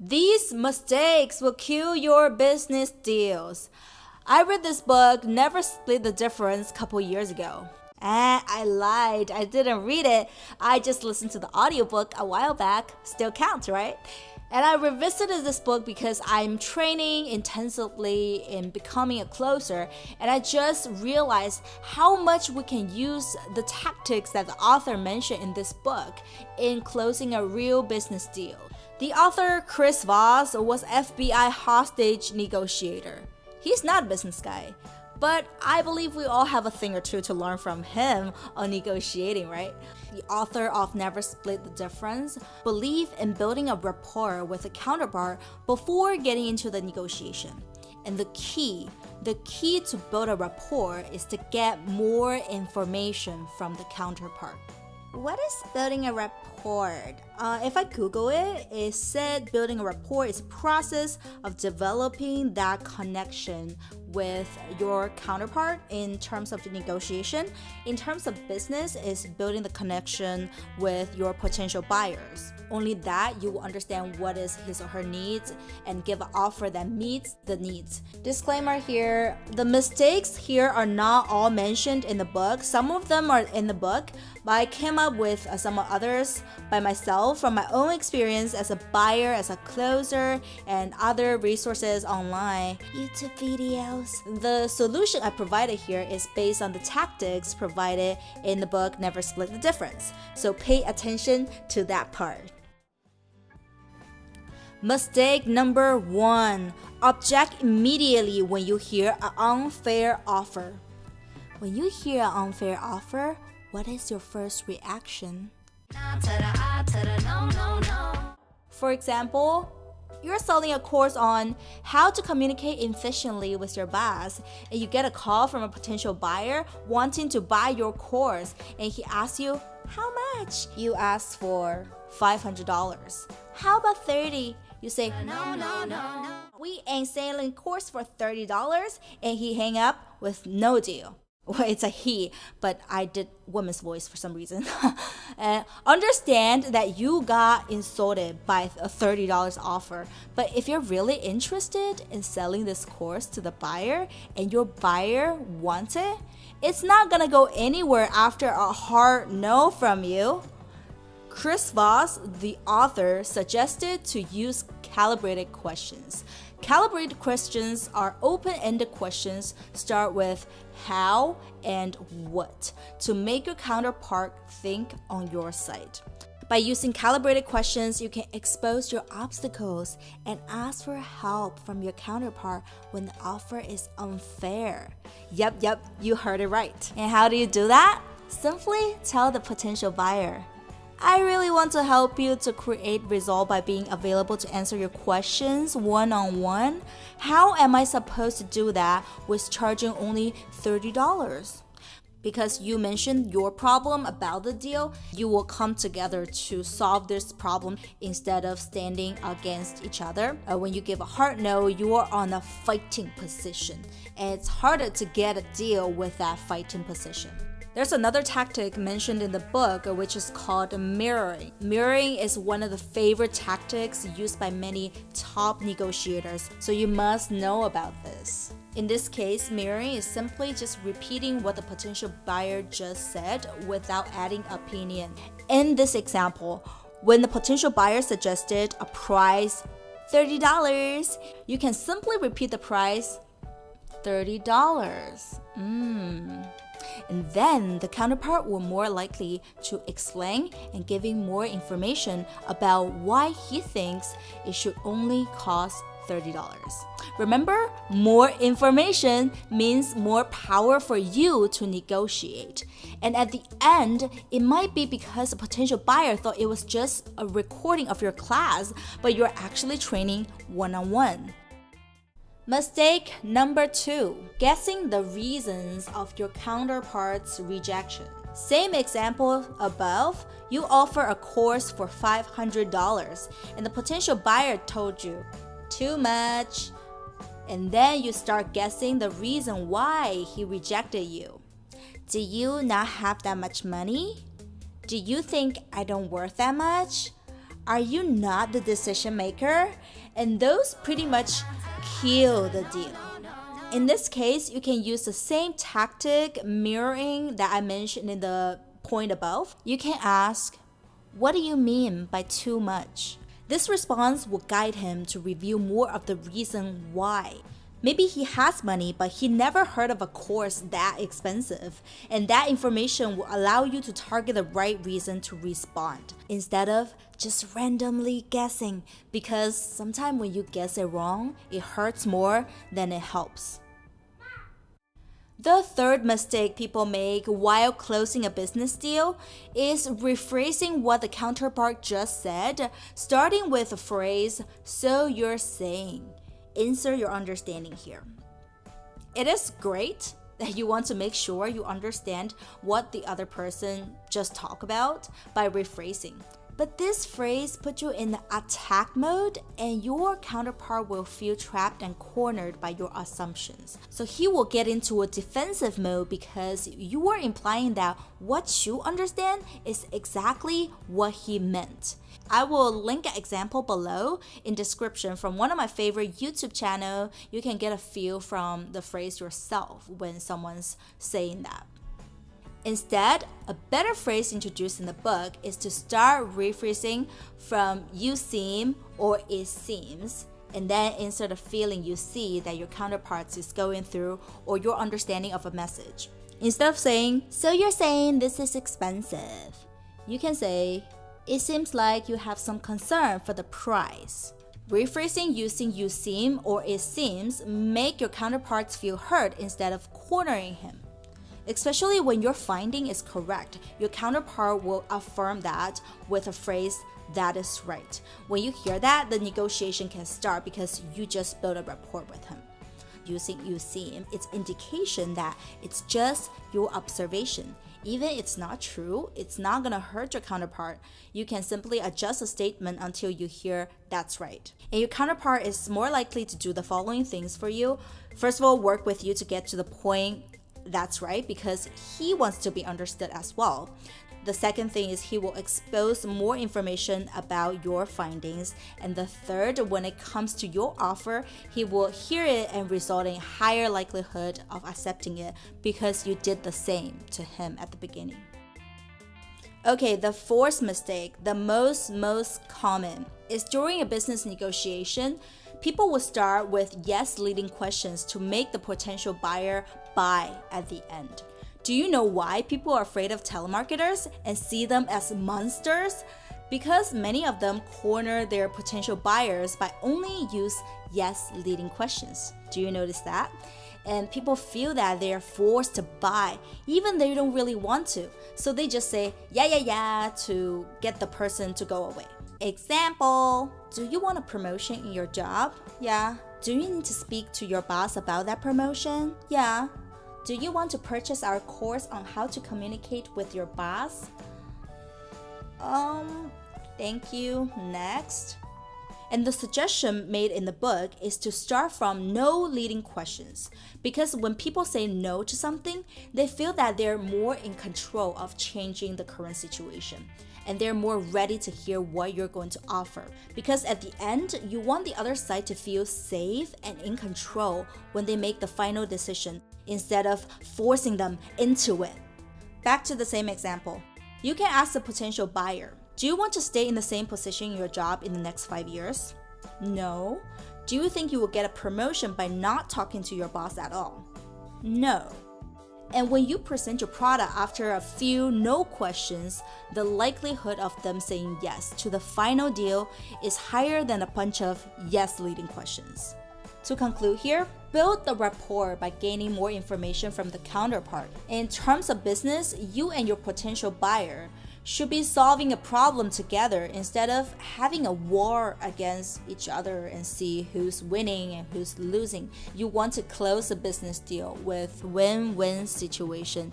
These mistakes will kill your business deals. I read this book, Never Split the Difference, a couple years ago. I lied. I didn't read it. I just listened to the audiobook a while back. Still counts, right? And I revisited this book because I'm training intensively in becoming a closer, and I just realized how much we can use the tactics that the author mentioned in this book in closing a real business deal. The author, Chris Voss, was FBI hostage negotiator. He's not a business guy, but I believe we all have a thing or two to learn from him on negotiating, right? The author of Never Split the Difference believed in building a rapport with a counterpart before getting into the negotiation. And the key to build a rapport is to get more information from the counterpart. What is building a rapport? If I Google it, it said building a rapport is a process of developing that connection with your counterpart in terms of negotiation. In terms of business, is building the connection with your potential buyers. Only that you will understand what is his or her needs and give an offer that meets the needs. Disclaimer here, the mistakes here are not all mentioned in the book. Some of them are in the book, but I came up with some others by myself from my own experience as a buyer, as a closer, and other resources online, YouTube videos. The solution I provided here is based on the tactics provided in the book Never Split the Difference. So pay attention to that part. Mistake number 1. Object immediately when you hear an unfair offer. When you hear an unfair offer, what is your first reaction? For example, you're selling a course on how to communicate efficiently with your boss, and you get a call from a potential buyer wanting to buy your course, and he asks you, how much? You ask for $500. How about 30? You say, no. We ain't selling course for $30, and he hang up with no deal. Well, it's a he, but I did woman's voice for some reason. Understand that you got insulted by a $30 offer, but if you're really interested in selling this course to the buyer and your buyer wants it, it's not gonna go anywhere after a hard no from you. Chris Voss, the author, suggested to use calibrated questions. Calibrated questions are open-ended questions, start with how and what, to make your counterpart think on your side. By using calibrated questions, you can expose your obstacles and ask for help from your counterpart when the offer is unfair. Yep, you heard it right. And how do you do that? Simply tell the potential buyer, I really want to help you to create result by being available to answer your questions one-on-one. How am I supposed to do that with charging only $30? Because you mentioned your problem about the deal, you will come together to solve this problem instead of standing against each other. When you give a hard no, you are on a fighting position, and it's harder to get a deal with that fighting position. There's another tactic mentioned in the book, which is called mirroring. Mirroring is one of the favorite tactics used by many top negotiators, so you must know about this. In this case, mirroring is simply just repeating what the potential buyer just said without adding opinion. In this example, when the potential buyer suggested a price $30, you can simply repeat the price $30. And then the counterpart will more likely to explain and giving more information about why he thinks it should only cost $30. Remember, more information means more power for you to negotiate. And at the end, it might be because a potential buyer thought it was just a recording of your class, but you're actually training one-on-one. Mistake number 2, guessing the reasons of your counterpart's rejection. Same example above, you offer a course for $500 and the potential buyer told you, too much. And then you start guessing the reason why he rejected you. Do you not have that much money? Do you think I don't worth that much? Are you not the decision maker? And those pretty much kill the deal. In this case, you can use the same tactic mirroring that I mentioned in the point above. You can ask, what do you mean by too much? This response will guide him to reveal more of the reason why. Maybe he has money, but he never heard of a course that expensive, and that information will allow you to target the right reason to respond, instead of just randomly guessing, because sometimes when you guess it wrong, it hurts more than it helps. The third mistake people make while closing a business deal is rephrasing what the counterpart just said, starting with the phrase, "so you're saying." Insert your understanding here. It is great that you want to make sure you understand what the other person just talked about by rephrasing. But this phrase puts you in the attack mode, and your counterpart will feel trapped and cornered by your assumptions. So he will get into a defensive mode because you are implying that what you understand is exactly what he meant. I will link an example below in description from one of my favorite YouTube channel. You can get a feel from the phrase yourself when someone's saying that. Instead, a better phrase introduced in the book is to start rephrasing from "you seem" or "it seems," and then insert a feeling you see that your counterpart is going through or your understanding of a message. Instead of saying, "so you're saying this is expensive," you can say, "it seems like you have some concern for the price." Rephrasing using "you seem" or "it seems" make your counterparts feel hurt instead of cornering him. Especially when your finding is correct, your counterpart will affirm that with a phrase, "that is right." When you hear that, the negotiation can start because you just built a rapport with him. Using "you seem," it's indication that it's just your observation. Even if it's not true, it's not gonna hurt your counterpart. You can simply adjust a statement until you hear "that's right." And your counterpart is more likely to do the following things for you. First of all, work with you to get to the point "that's right," because he wants to be understood as well. The second thing is he will expose more information about your findings. And the third, when it comes to your offer, he will hear it and result in higher likelihood of accepting it because you did the same to him at the beginning. Okay, the fourth mistake, the most common, is during a business negotiation, people will start with yes leading questions to make the potential buyer buy at the end. Do you know why people are afraid of telemarketers and see them as monsters? Because many of them corner their potential buyers by only use yes leading questions. Do you notice that? And people feel that they are forced to buy even though they don't really want to. So they just say yeah to get the person to go away. Example, do you want a promotion in your job? Yeah. Do you need to speak to your boss about that promotion? Yeah. Do you want to purchase our course on how to communicate with your boss? Thank you. Next. And the suggestion made in the book is to start from no leading questions. Because when people say no to something, they feel that they're more in control of changing the current situation. And they're more ready to hear what you're going to offer. Because at the end, you want the other side to feel safe and in control when they make the final decision, instead of forcing them into it. Back to the same example. You can ask the potential buyer, do you want to stay in the same position in your job in the next 5 years? No. Do you think you will get a promotion by not talking to your boss at all? No. And when you present your product after a few no questions, the likelihood of them saying yes to the final deal is higher than a bunch of yes leading questions. To conclude here, build the rapport by gaining more information from the counterpart. In terms of business, you and your potential buyer should be solving a problem together instead of having a war against each other and see who's winning and who's losing. You want to close a business deal with win-win situation.